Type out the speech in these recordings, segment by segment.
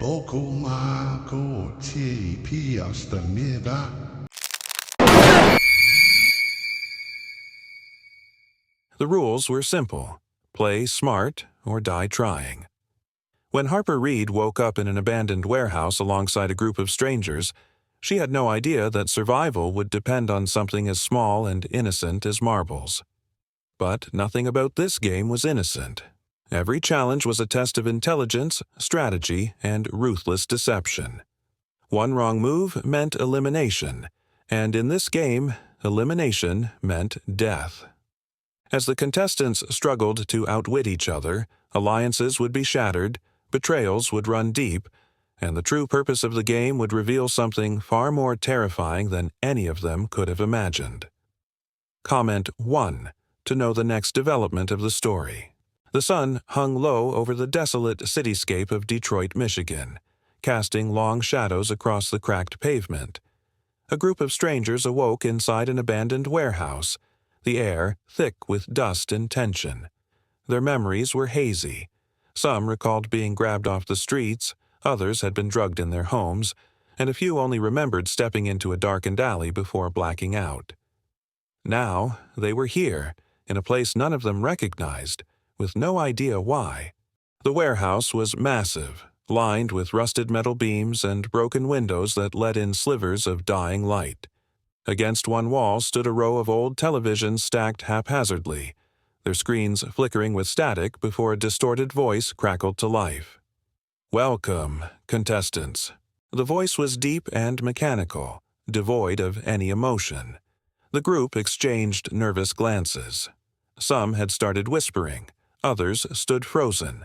Poco Marco T Piasta Neva. The rules were simple: play smart or die trying. When Harper Reed woke up in an abandoned warehouse alongside a group of strangers, she had no idea that survival would depend on something as small and innocent as marbles. But nothing about this game was innocent. Every challenge was a test of intelligence, strategy, and ruthless deception. One wrong move meant elimination, and in this game, elimination meant death. As the contestants struggled to outwit each other, alliances would be shattered, betrayals would run deep, and the true purpose of the game would reveal something far more terrifying than any of them could have imagined. Comment 1 to know the next development of the story. The sun hung low over the desolate cityscape of Detroit, Michigan, casting long shadows across the cracked pavement. A group of strangers awoke inside an abandoned warehouse, the air thick with dust and tension. Their memories were hazy. Some recalled being grabbed off the streets, others had been drugged in their homes, and a few only remembered stepping into a darkened alley before blacking out. Now they were here, in a place none of them recognized, with no idea why. The warehouse was massive, lined with rusted metal beams and broken windows that let in slivers of dying light. Against one wall stood a row of old televisions stacked haphazardly, their screens flickering with static before a distorted voice crackled to life. "Welcome, contestants." The voice was deep and mechanical, devoid of any emotion. The group exchanged nervous glances. Some had started whispering, others stood frozen.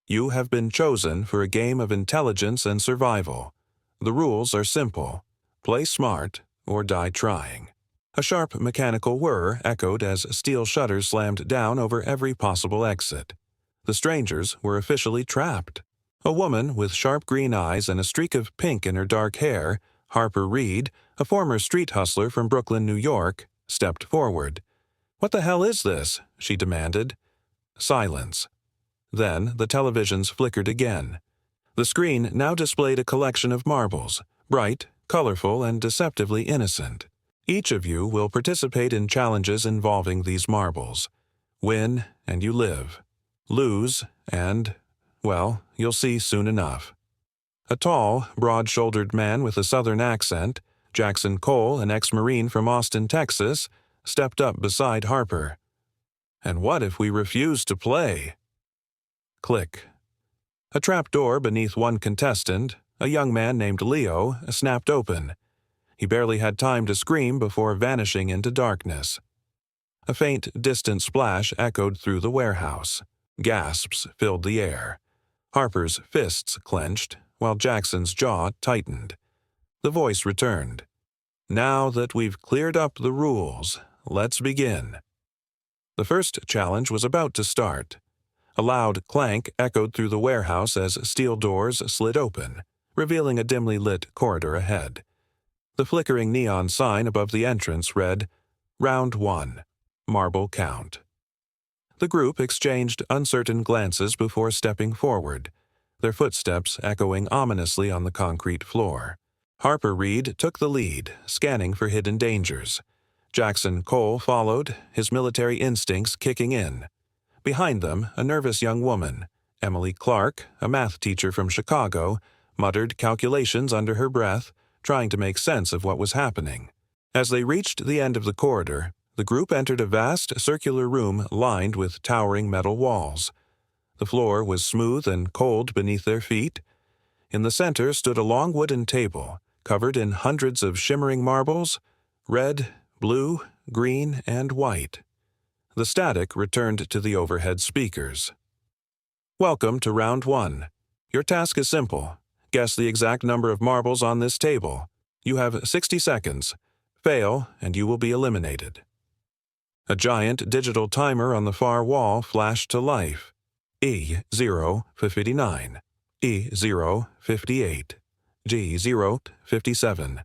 You have been chosen for a game of intelligence and survival. The rules are simple: play smart or die trying. A sharp mechanical whir echoed as steel shutters slammed down over every possible exit. The strangers were officially trapped. A woman with sharp green eyes and a streak of pink in her dark hair, Harper Reed, a former street hustler from Brooklyn, New York, stepped forward. "What the hell is this?" she demanded. Silence. Then the televisions flickered again. The screen now displayed a collection of marbles, bright, colorful, and deceptively innocent. Each of you will participate in challenges involving these marbles. Win, and you live. Lose, and, well, you'll see soon enough. A tall, broad-shouldered man with a southern accent, Jackson Cole, an ex-Marine from Austin, Texas, stepped up beside Harper. "And what if we refuse to play?" Click. A trapdoor beneath one contestant, a young man named Leo, snapped open. He barely had time to scream before vanishing into darkness. A faint, distant splash echoed through the warehouse. Gasps filled the air. Harper's fists clenched, while Jackson's jaw tightened. The voice returned. "Now that we've cleared up the rules, let's begin." The first challenge was about to start. A loud clank echoed through the warehouse as steel doors slid open, revealing a dimly lit corridor ahead. The flickering neon sign above the entrance read, "Round 1, Marble Count." The group exchanged uncertain glances before stepping forward, their footsteps echoing ominously on the concrete floor. Harper Reed took the lead, scanning for hidden dangers. Jackson Cole followed, his military instincts kicking in. Behind them, a nervous young woman, Emily Clark, a math teacher from Chicago, muttered calculations under her breath, trying to make sense of what was happening. As they reached the end of the corridor, the group entered a vast circular room lined with towering metal walls. The floor was smooth and cold beneath their feet. In the center stood a long wooden table, covered in hundreds of shimmering marbles, red, blue, green, and white. The static returned to the overhead speakers. "Welcome to Round 1. Your task is simple. Guess the exact number of marbles on this table. You have 60 seconds. Fail, and you will be eliminated." A giant digital timer on the far wall flashed to life. E0 59, E0 58, G0 57.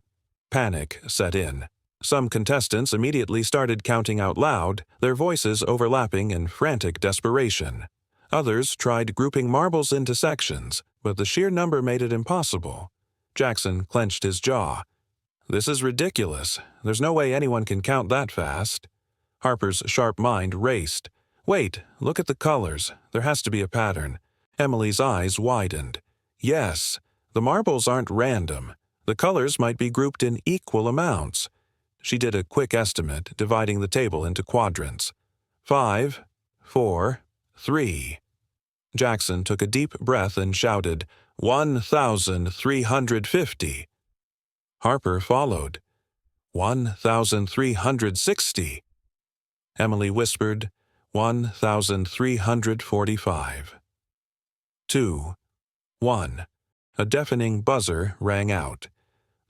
Panic set in. Some contestants immediately started counting out loud, their voices overlapping in frantic desperation. Others tried grouping marbles into sections, but the sheer number made it impossible. Jackson clenched his jaw. This is ridiculous. There's no way anyone can count that fast. Harper's sharp mind raced. Wait, look at the colors. There has to be a pattern. Emily's eyes widened. Yes, the marbles aren't random. The colors might be grouped in equal amounts. She did a quick estimate, dividing the table into quadrants. 5, 4, 3. Jackson took a deep breath and shouted, 1,350. Harper followed. 1,360. Emily whispered, 1,345. 2, 1. A deafening buzzer rang out.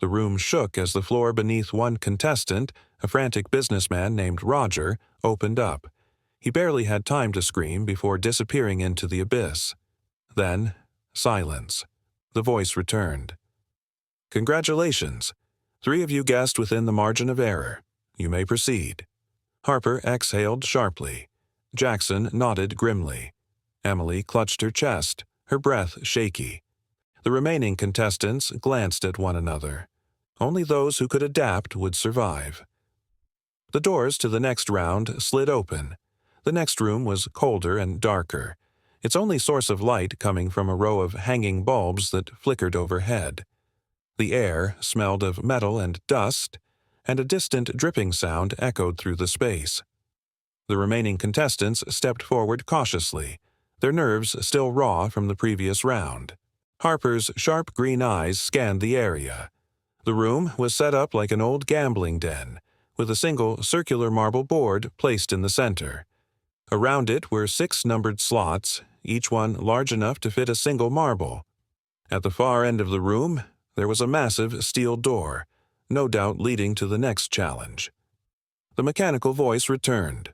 The room shook as the floor beneath one contestant, a frantic businessman named Roger, opened up. He barely had time to scream before disappearing into the abyss. Then, silence. The voice returned. Congratulations. 3 of you guessed within the margin of error. You may proceed. Harper exhaled sharply. Jackson nodded grimly. Emily clutched her chest, her breath shaky. The remaining contestants glanced at one another. Only those who could adapt would survive. The doors to the next round slid open. The next room was colder and darker, its only source of light coming from a row of hanging bulbs that flickered overhead. The air smelled of metal and dust, and a distant dripping sound echoed through the space. The remaining contestants stepped forward cautiously, their nerves still raw from the previous round. Harper's sharp green eyes scanned the area. The room was set up like an old gambling den, with a single circular marble board placed in the center. Around it were 6 numbered slots, each one large enough to fit a single marble. At the far end of the room, there was a massive steel door, no doubt leading to the next challenge. The mechanical voice returned.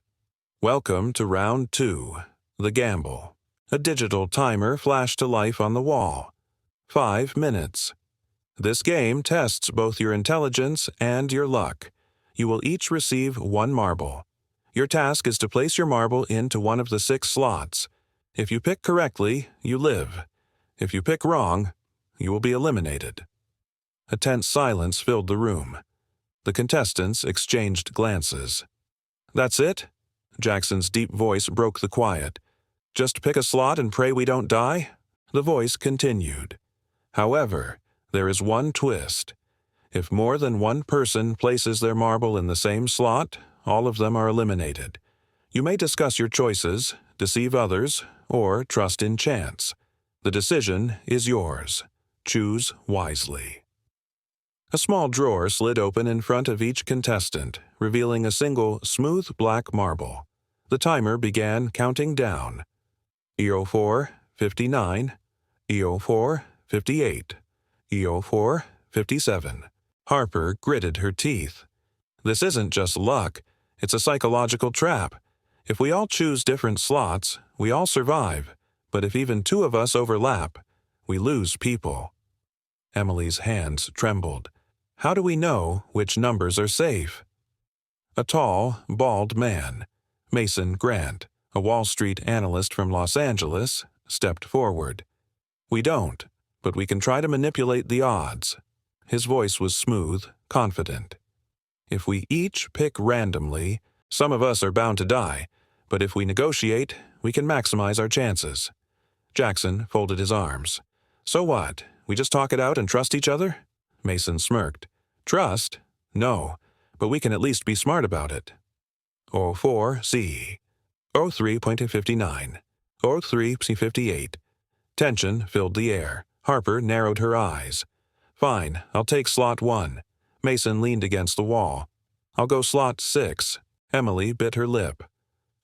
Welcome to round 2, the gamble. A digital timer flashed to life on the wall. 5 minutes. This game tests both your intelligence and your luck. You will each receive 1 marble. Your task is to place your marble into one of the 6 slots. If you pick correctly, you live. If you pick wrong, you will be eliminated. A tense silence filled the room. The contestants exchanged glances. That's it? Jackson's deep voice broke the quiet. Just pick a slot and pray we don't die? The voice continued. However, there is one twist. If more than one person places their marble in the same slot, all of them are eliminated. You may discuss your choices, deceive others, or trust in chance. The decision is yours. Choose wisely. A small drawer slid open in front of each contestant, revealing a single smooth black marble. The timer began counting down. EO4, 59. EO4, 58. EO4, 57. Harper gritted her teeth. This isn't just luck. It's a psychological trap. If we all choose different slots, we all survive. But if even 2 of us overlap, we lose people. Emily's hands trembled. How do we know which numbers are safe? A tall, bald man, Mason Grant, a Wall Street analyst from Los Angeles, stepped forward. We don't, but we can try to manipulate the odds. His voice was smooth, confident. If we each pick randomly, some of us are bound to die, but if we negotiate, we can maximize our chances. Jackson folded his arms. So what? We just talk it out and trust each other? Mason smirked. Trust? No, but we can at least be smart about it. O4C. O3.59. O3.58. Tension filled the air. Harper narrowed her eyes. Fine, I'll take slot 1. Mason leaned against the wall. I'll go slot 6. Emily bit her lip.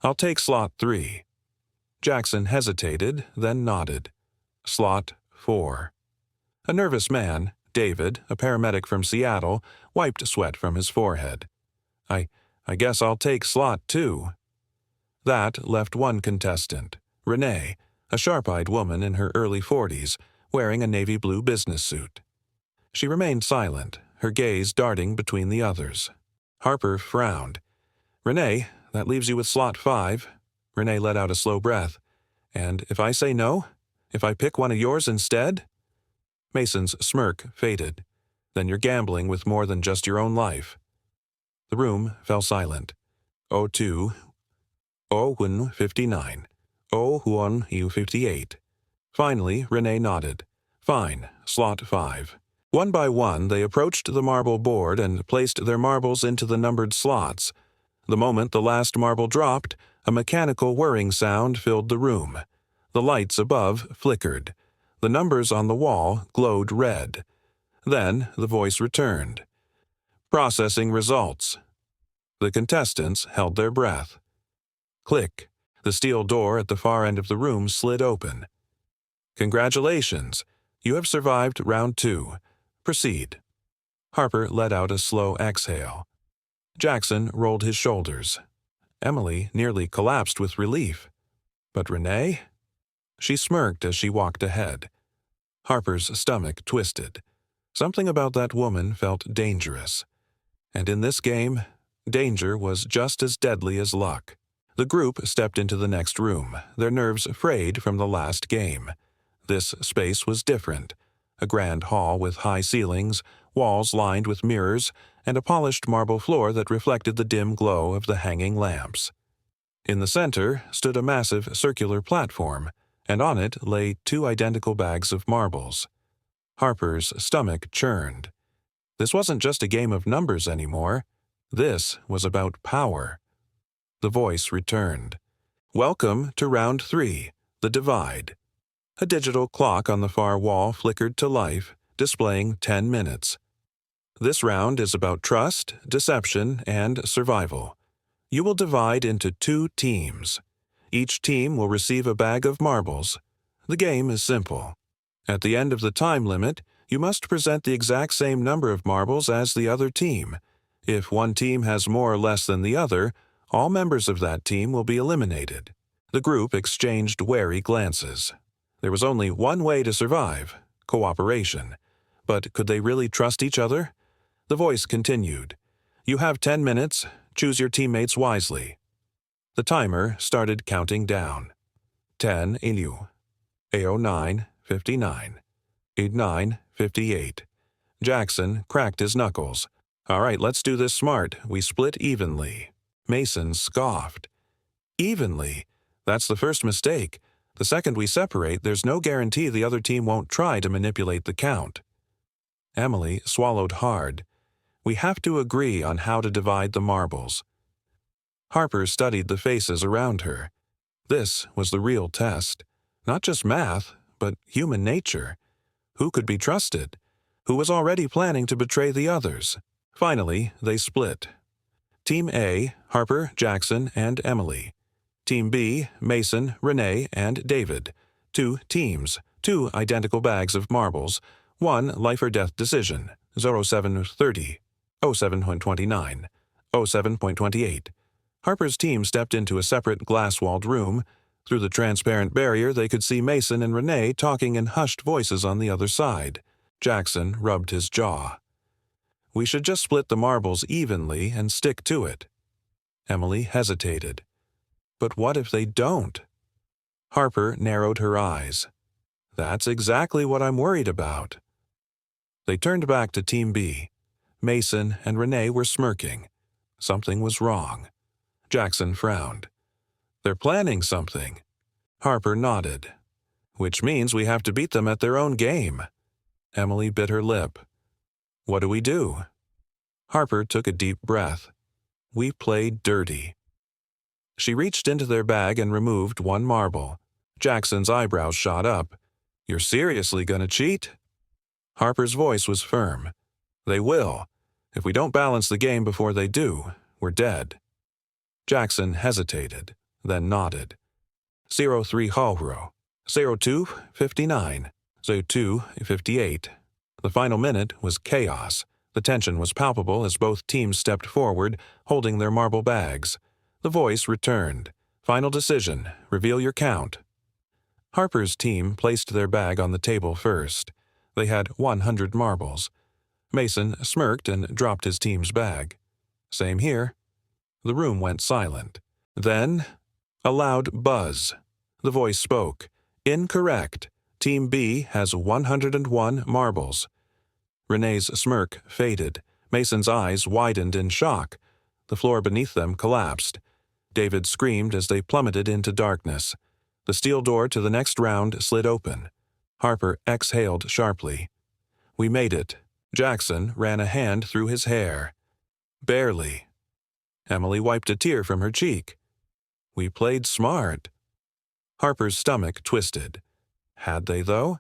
I'll take slot 3. Jackson hesitated, then nodded. Slot 4. A nervous man, David, a paramedic from Seattle, wiped sweat from his forehead. I guess I'll take slot 2. That left one contestant, Renee, a sharp-eyed woman in her early 40s, wearing a navy blue business suit. She remained silent, her gaze darting between the others. Harper frowned. Renee, that leaves you with slot 5. Renee let out a slow breath. And if I say no? If I pick one of yours instead? Mason's smirk faded. Then you're gambling with more than just your own life. The room fell silent. 02, 59, 58. Finally, Renee nodded. Fine, slot 5. One by one, they approached the marble board and placed their marbles into the numbered slots. The moment the last marble dropped, a mechanical whirring sound filled the room. The lights above flickered. The numbers on the wall glowed red. Then the voice returned. Processing results. The contestants held their breath. Click. The steel door at the far end of the room slid open. Congratulations. You have survived round 2. Proceed. Harper let out a slow exhale. Jackson rolled his shoulders. Emily nearly collapsed with relief. But Renee? She smirked as she walked ahead. Harper's stomach twisted. Something about that woman felt dangerous. And in this game, danger was just as deadly as luck. The group stepped into the next room, their nerves frayed from the last game. This space was different. A grand hall with high ceilings, walls lined with mirrors, and a polished marble floor that reflected the dim glow of the hanging lamps. In the center stood a massive circular platform, and on it lay 2 identical bags of marbles. Harper's stomach churned. This wasn't just a game of numbers anymore. This was about power. The voice returned. Welcome to round 3, the divide. A digital clock on the far wall flickered to life, displaying 10 minutes. This round is about trust, deception, and survival. You will divide into 2 teams. Each team will receive a bag of marbles. The game is simple. At the end of the time limit, you must present the exact same number of marbles as the other team. If one team has more or less than the other, all members of that team will be eliminated. The group exchanged wary glances. There was only one way to survive: cooperation. But could they really trust each other? The voice continued. You have 10 minutes. Choose your teammates wisely. The timer started counting down. 10 Inu. AO 9, 59. 9, 58. Jackson cracked his knuckles. All right, let's do this smart. We split evenly. Mason scoffed. Evenly? That's the first mistake. The second we separate, there's no guarantee the other team won't try to manipulate the count. Emily swallowed hard. We have to agree on how to divide the marbles. Harper studied the faces around her. This was the real test. Not just math, but human nature. Who could be trusted? Who was already planning to betray the others? Finally, they split. Team A, Harper, Jackson, and Emily. Team B, Mason, Renee, and David. 2 teams, 2 identical bags of marbles, 1 life or death decision, 0730, 07.29, 07.28. Harper's team stepped into a separate glass-walled room. Through the transparent barrier, they could see Mason and Renee talking in hushed voices on the other side. Jackson rubbed his jaw. We should just split the marbles evenly and stick to it. Emily hesitated. But what if they don't? Harper narrowed her eyes. That's exactly what I'm worried about. They turned back to Team B. Mason and Renee were smirking. Something was wrong. Jackson frowned. They're planning something. Harper nodded. Which means we have to beat them at their own game. Emily bit her lip. What do we do? Harper took a deep breath. We play dirty. She reached into their bag and removed 1 marble. Jackson's eyebrows shot up. You're seriously gonna cheat? Harper's voice was firm. They will. If we don't balance the game before they do, we're dead. Jackson hesitated, then nodded. 03 Hallro. 02, 59. 02, 58. The final minute was chaos. The tension was palpable as both teams stepped forward, holding their marble bags. The voice returned. Final decision. Reveal your count. Harper's team placed their bag on the table first. They had 100 marbles. Mason smirked and dropped his team's bag. Same here. The room went silent. Then, a loud buzz. The voice spoke. Incorrect. Team B has 101 marbles. Renee's smirk faded. Mason's eyes widened in shock. The floor beneath them collapsed. David screamed as they plummeted into darkness. The steel door to the next round slid open. Harper exhaled sharply. We made it. Jackson ran a hand through his hair. Barely. Emily wiped a tear from her cheek. We played smart. Harper's stomach twisted. Had they, though?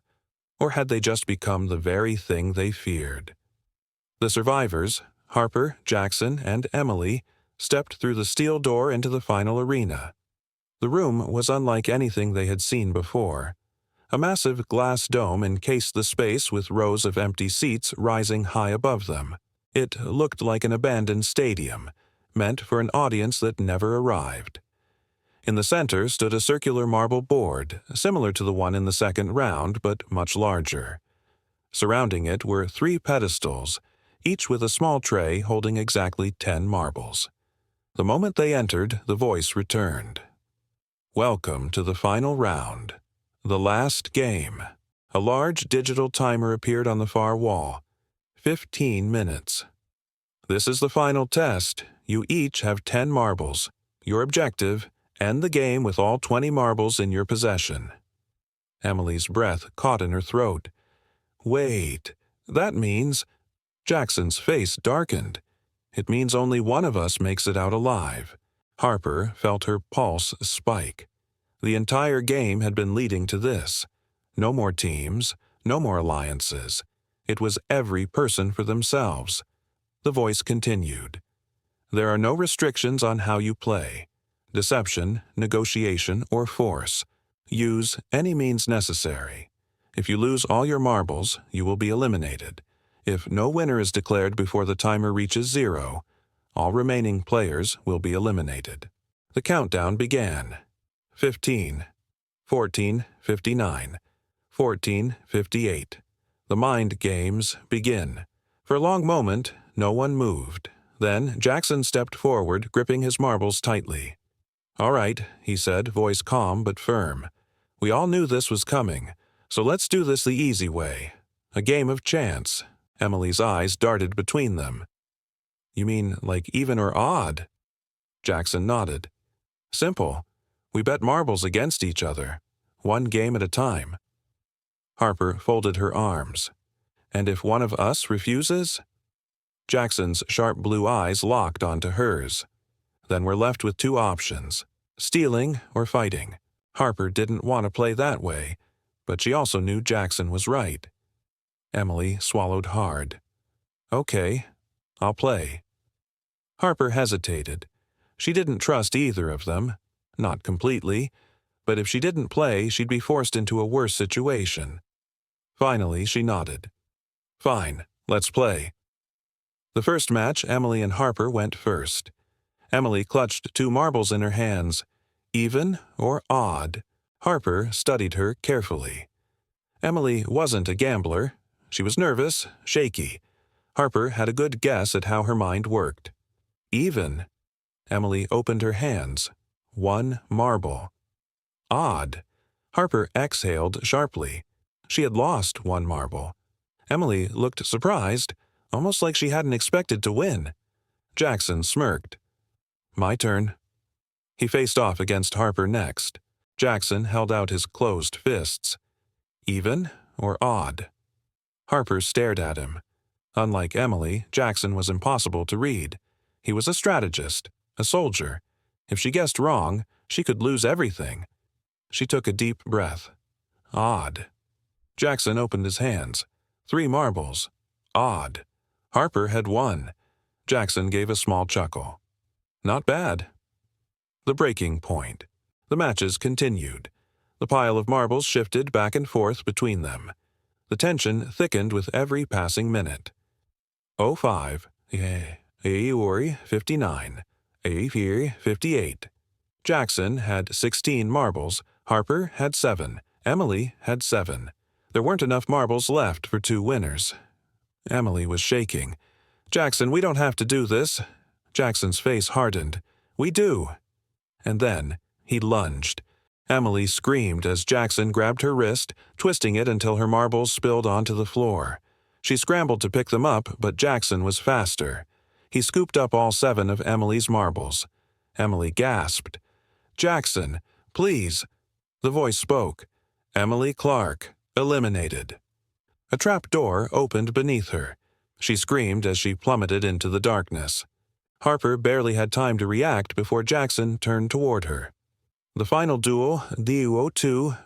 Or had they just become the very thing they feared? The survivors, Harper, Jackson, and Emily, stepped through the steel door into the final arena. The room was unlike anything they had seen before. A massive glass dome encased the space with rows of empty seats rising high above them. It looked like an abandoned stadium, meant for an audience that never arrived. In the center stood a circular marble board, similar to the one in the second round, but much larger. Surrounding it were 3 pedestals, each with a small tray holding exactly 10 marbles. The moment they entered, the voice returned. Welcome to the final round. The last game. A large digital timer appeared on the far wall. 15 minutes. This is the final test. You each have 10 marbles. Your objective: end the game with all 20 marbles in your possession. Emily's breath caught in her throat. Wait, that means... Jackson's face darkened. It means only one of us makes it out alive. Harper felt her pulse spike. The entire game had been leading to this. No more teams, no more alliances. It was every person for themselves. The voice continued. There are no restrictions on how you play. Deception, negotiation, or force. Use any means necessary. If you lose all your marbles, you will be eliminated. If no winner is declared before the timer reaches 0, all remaining players will be eliminated. The countdown began. 15, 14, 59, 14, 58. The mind games begin. For a long moment, no one moved. Then Jackson stepped forward, gripping his marbles tightly. All right, he said, voice calm but firm. We all knew this was coming, so let's do this the easy way. A game of chance. Emily's eyes darted between them. You mean like even or odd? Jackson nodded. Simple. We bet marbles against each other, one game at a time. Harper folded her arms. And if one of us refuses? Jackson's sharp blue eyes locked onto hers. Then we're left with 2 options, stealing or fighting. Harper didn't want to play that way, but she also knew Jackson was right. Emily swallowed hard. Okay, I'll play. Harper hesitated. She didn't trust either of them. Not completely, but if she didn't play, she'd be forced into a worse situation. Finally, she nodded. Fine, let's play. The first match, Emily and Harper went first. Emily clutched 2 marbles in her hands. Even or odd? Harper studied her carefully. Emily wasn't a gambler. She was nervous, shaky. Harper had a good guess at how her mind worked. Even. Emily opened her hands. 1 marble. Odd. Harper exhaled sharply. She had lost 1 marble. Emily looked surprised, almost like she hadn't expected to win. Jackson smirked. My turn. He faced off against Harper next. Jackson held out his closed fists. Even or odd? Harper stared at him. Unlike Emily, Jackson was impossible to read. He was a strategist, a soldier. If she guessed wrong, she could lose everything. She took a deep breath. Odd. Jackson opened his hands. 3 marbles. Odd. Harper had won. Jackson gave a small chuckle. Not bad. The breaking point. The matches continued. The pile of marbles shifted back and forth between them. The tension thickened with every passing minute. 05, 59, 58. Jackson had 16 marbles, Harper had 7, Emily had 7. There weren't enough marbles left for 2 winners. Emily was shaking. Jackson, we don't have to do this. Jackson's face hardened. We do. And then he lunged. Emily screamed as Jackson grabbed her wrist, twisting it until her marbles spilled onto the floor. She scrambled to pick them up, but Jackson was faster. He scooped up all 7 of Emily's marbles. Emily gasped. "Jackson, please." The voice spoke. "Emily Clark, eliminated." A trap door opened beneath her. She screamed as she plummeted into the darkness. Harper barely had time to react before Jackson turned toward her. The final duel, DU02,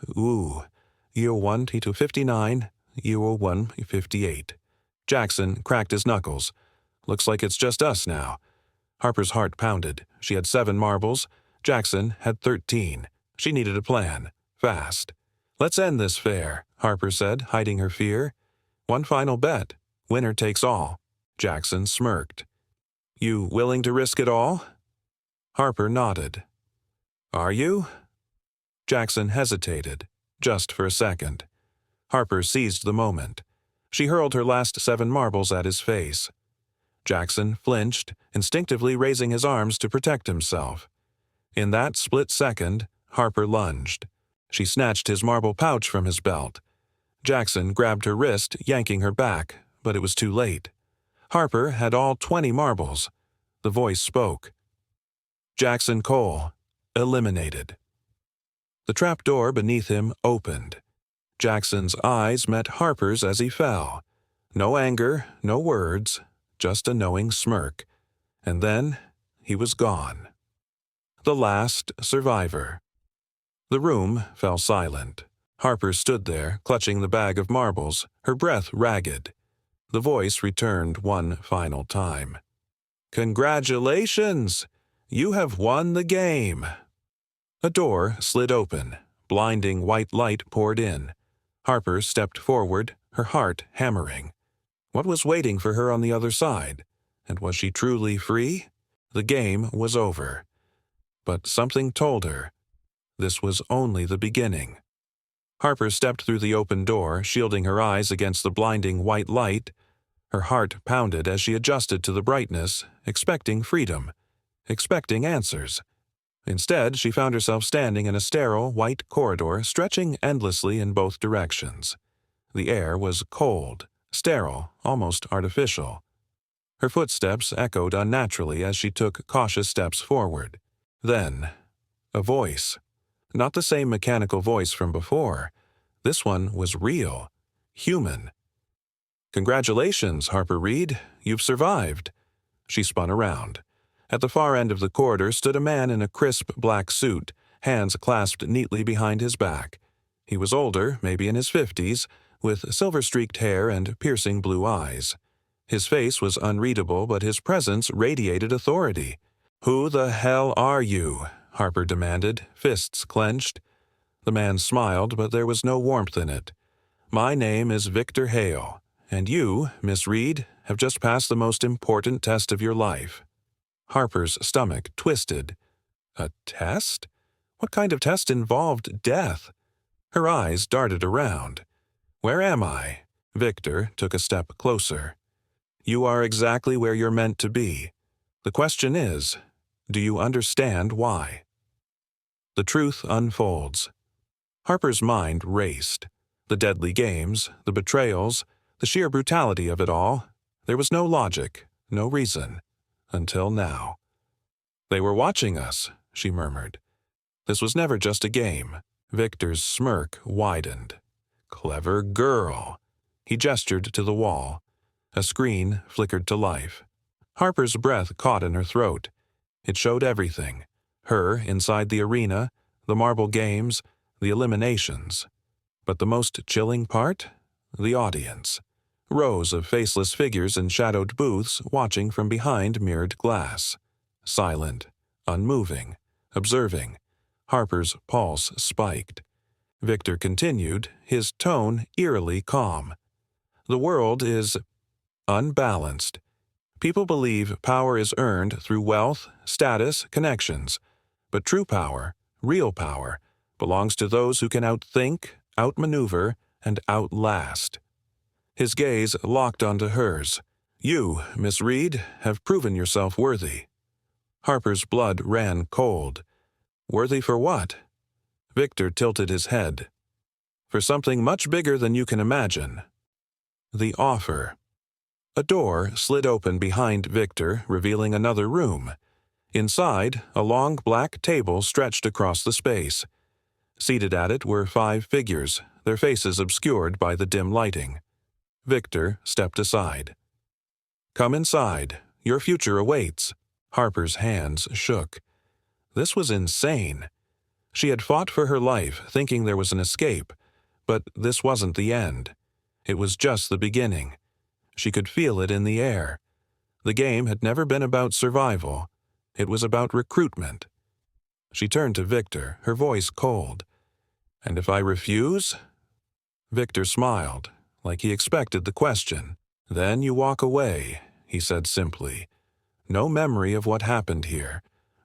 U01 T259, U01 58. Jackson cracked his knuckles. "Looks like it's just us now." Harper's heart pounded. She had 7 marbles. Jackson had 13. She needed a plan. Fast. "Let's end this fair," Harper said, hiding her fear. "One final bet. Winner takes all." Jackson smirked. "You willing to risk it all?" Harper nodded. "Are you?" Jackson hesitated, just for a second. Harper seized the moment. She hurled her last 7 marbles at his face. Jackson flinched, instinctively raising his arms to protect himself. In that split second, Harper lunged. She snatched his marble pouch from his belt. Jackson grabbed her wrist, yanking her back, but it was too late. Harper had all 20 marbles. The voice spoke. "Jackson Cole, eliminated." The trap door beneath him opened. Jackson's eyes met Harper's as he fell. No anger, no words, just a knowing smirk. And then he was gone. The last survivor. The room fell silent. Harper stood there, clutching the bag of marbles, her breath ragged. The voice returned one final time. "Congratulations! You have won the game." A door slid open. Blinding white light poured in. Harper stepped forward, her heart hammering. What was waiting for her on the other side? And was she truly free? The game was over. But something told her this was only the beginning. Harper stepped through the open door, shielding her eyes against the blinding white light. Her heart pounded as she adjusted to the brightness, expecting freedom, expecting answers. Instead, she found herself standing in a sterile, white corridor stretching endlessly in both directions. The air was cold, sterile, almost artificial. Her footsteps echoed unnaturally as she took cautious steps forward. Then, a voice. Not the same mechanical voice from before. This one was real, human. "Congratulations, Harper Reed. You've survived." She spun around. At the far end of the corridor stood a man in a crisp black suit, hands clasped neatly behind his back. He was older, maybe in his 50s, with silver-streaked hair and piercing blue eyes. His face was unreadable, but his presence radiated authority. "Who the hell are you?" Harper demanded, fists clenched. The man smiled, but there was no warmth in it. "My name is Victor Hale, and you, Miss Reed, have just passed the most important test of your life." Harper's stomach twisted. A test? What kind of test involved death? Her eyes darted around. "Where am I?" Victor took a step closer. "You are exactly where you're meant to be. The question is, do you understand why?" The truth unfolds. Harper's mind raced. The deadly games, the betrayals, the sheer brutality of it all. There was no logic, no reason. Until now. "They were watching us," she murmured. This was never just a game. Victor's smirk widened. "Clever girl." He gestured to the wall. A screen flickered to life. Harper's breath caught in her throat. It showed everything. Her inside the arena, the marble games, the eliminations. But the most chilling part? The audience. Rows of faceless figures in shadowed booths watching from behind mirrored glass. Silent, unmoving, observing. Harper's pulse spiked. Victor continued, his tone eerily calm. "The world is unbalanced. People believe power is earned through wealth, status, connections. But true power, real power, belongs to those who can outthink, outmaneuver, and outlast." His gaze locked onto hers. "You, Miss Reed, have proven yourself worthy." Harper's blood ran cold. Worthy for what? Victor tilted his head. For something much bigger than you can imagine. The offer. A door slid open behind Victor, revealing another room. Inside, a long black table stretched across the space. Seated at it were 5 figures, their faces obscured by the dim lighting. Victor stepped aside. "Come inside. Your future awaits." Harper's hands shook. This was insane. She had fought for her life, thinking there was an escape, but this wasn't the end. It was just the beginning. She could feel it in the air. The game had never been about survival. It was about recruitment. She turned to Victor, her voice cold. "And if I refuse?" Victor smiled, like he expected the question. "Then you walk away," he said simply. "No memory of what happened here.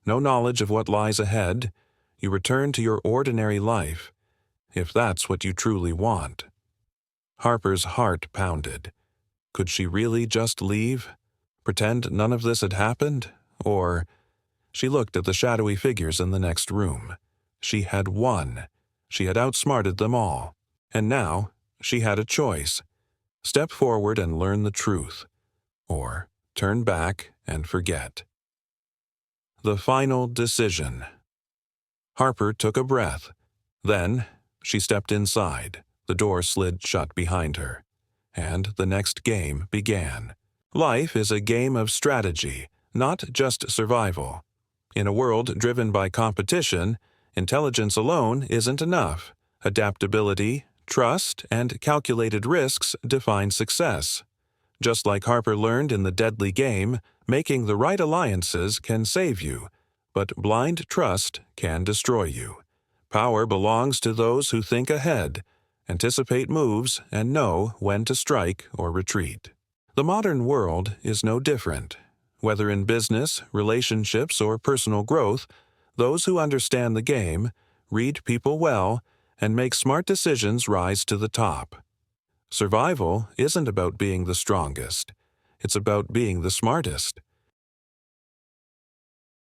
No knowledge of what lies ahead. You return to your ordinary life, if that's what you truly want." Harper's heart pounded. Could she really just leave? Pretend none of this had happened? Or... She looked at the shadowy figures in the next room. She had won. She had outsmarted them all. And now, she had a choice. Step forward and learn the truth. Or turn back and forget. The final decision. Harper took a breath. Then, she stepped inside. The door slid shut behind her. And the next game began. Life is a game of strategy, not just survival. In a world driven by competition, intelligence alone isn't enough. Adaptability, trust, and calculated risks define success. Just like Harper learned in the deadly game, making the right alliances can save you, but blind trust can destroy you. Power belongs to those who think ahead, anticipate moves, and know when to strike or retreat. The modern world is no different. Whether in business, relationships, or personal growth, those who understand the game, read people well, and make smart decisions rise to the top. Survival isn't about being the strongest. It's about being the smartest.